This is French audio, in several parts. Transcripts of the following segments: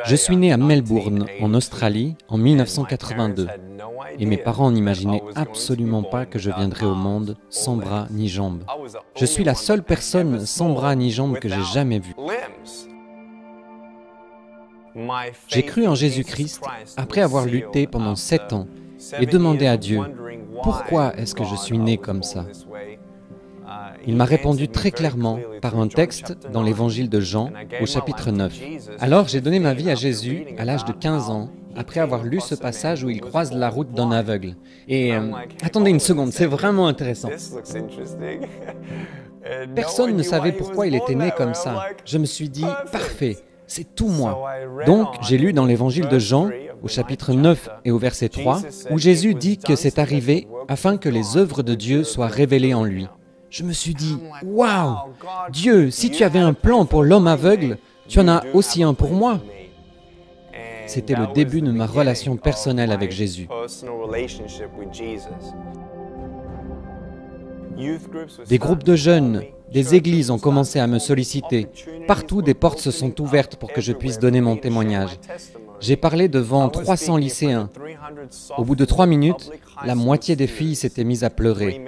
Je suis né à Melbourne, en Australie, en 1982, et mes parents n'imaginaient absolument pas que je viendrais au monde sans bras ni jambes. Je suis la seule personne sans bras ni jambes que j'ai jamais vue. J'ai cru en Jésus-Christ après avoir lutté pendant 7 ans et demandé à Dieu, pourquoi est-ce que je suis né comme ça? Il m'a répondu très clairement par un texte dans l'évangile de Jean au chapitre 9. Alors j'ai donné ma vie à Jésus à l'âge de 15 ans, après avoir lu ce passage où il croise la route d'un aveugle. Et attendez une seconde, c'est vraiment intéressant. Personne ne savait pourquoi il était né comme ça. Je me suis dit, parfait, c'est tout moi. Donc j'ai lu dans l'évangile de Jean, au chapitre 9 et au verset 3, où Jésus dit que c'est arrivé afin que les œuvres de Dieu soient révélées en lui. Je me suis dit, waouh, Dieu, si tu avais un plan pour l'homme aveugle, tu en as aussi un pour moi. C'était le début de ma relation personnelle avec Jésus. Des groupes de jeunes, des églises ont commencé à me solliciter. Partout, des portes se sont ouvertes pour que je puisse donner mon témoignage. J'ai parlé devant 300 lycéens. Au bout de 3 minutes, la moitié des filles s'étaient mises à pleurer.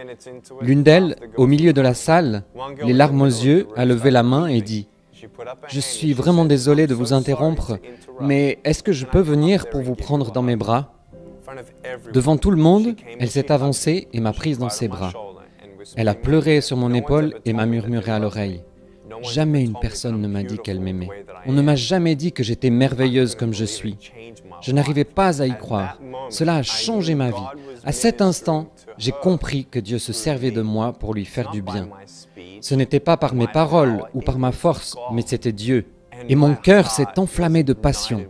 L'une d'elles, au milieu de la salle, les larmes aux yeux, a levé la main et dit « Je suis vraiment désolée de vous interrompre, mais est-ce que je peux venir pour vous prendre dans mes bras ?» Devant tout le monde, elle s'est avancée et m'a prise dans ses bras. Elle a pleuré sur mon épaule et m'a murmuré à l'oreille. Jamais une personne ne m'a dit qu'elle m'aimait. On ne m'a jamais dit que j'étais merveilleuse comme je suis. Je n'arrivais pas à y croire. Cela a changé ma vie. À cet instant, j'ai compris que Dieu se servait de moi pour lui faire du bien. Ce n'était pas par mes paroles ou par ma force, mais c'était Dieu. Et mon cœur s'est enflammé de passion.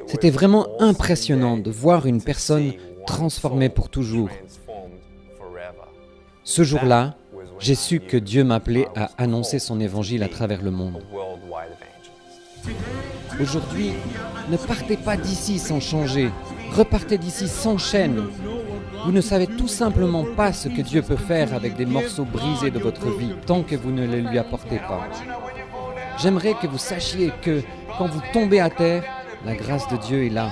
C'était vraiment impressionnant de voir une personne transformée pour toujours. Ce jour-là, j'ai su que Dieu m'appelait à annoncer son évangile à travers le monde. Aujourd'hui, ne partez pas d'ici sans changer. Repartez d'ici sans chaîne. Vous ne savez tout simplement pas ce que Dieu peut faire avec des morceaux brisés de votre vie tant que vous ne les lui apportez pas. J'aimerais que vous sachiez que quand vous tombez à terre, la grâce de Dieu est là.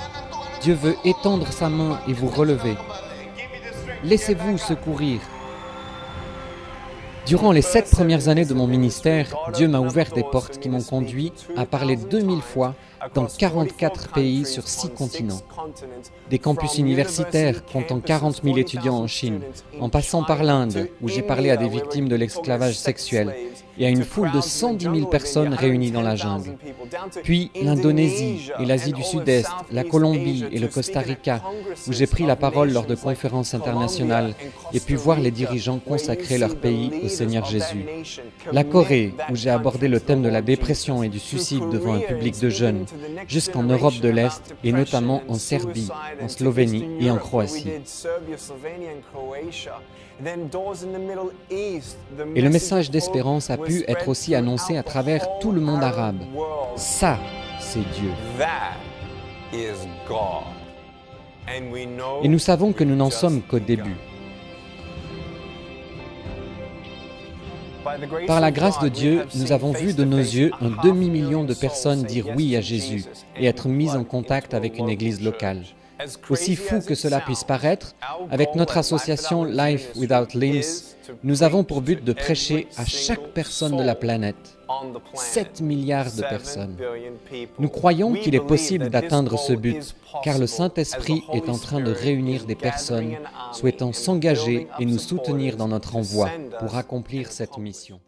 Dieu veut étendre sa main et vous relever. Laissez-vous secourir. Durant les 7 premières années de mon ministère, Dieu m'a ouvert des portes qui m'ont conduit à parler 2000 fois dans 44 pays sur 6 continents. Des campus universitaires comptant 40 000 étudiants en Chine, en passant par l'Inde, où j'ai parlé à des victimes de l'esclavage sexuel, et à une foule de 110 000 personnes réunies dans la jungle. Puis l'Indonésie et l'Asie du Sud-Est, la Colombie et le Costa Rica, où j'ai pris la parole lors de conférences internationales et pu voir les dirigeants consacrer leur pays au Seigneur Jésus. La Corée, où j'ai abordé le thème de la dépression et du suicide devant un public de jeunes, jusqu'en Europe de l'Est et notamment en Serbie, en Slovénie et en Croatie. Et le message d'espérance a pu être aussi annoncé à travers tout le monde arabe. Ça, c'est Dieu. Et nous savons que nous n'en sommes qu'au début. Par la grâce de Dieu, nous avons vu de nos yeux un demi-million de personnes dire oui à Jésus et être mises en contact avec une église locale. Aussi fou que cela puisse paraître, avec notre association Life Without Limbs, nous avons pour but de prêcher à chaque personne de la planète, 7 milliards de personnes. Nous croyons qu'il est possible d'atteindre ce but, car le Saint-Esprit est en train de réunir des personnes souhaitant s'engager et nous soutenir dans notre envoi pour accomplir cette mission.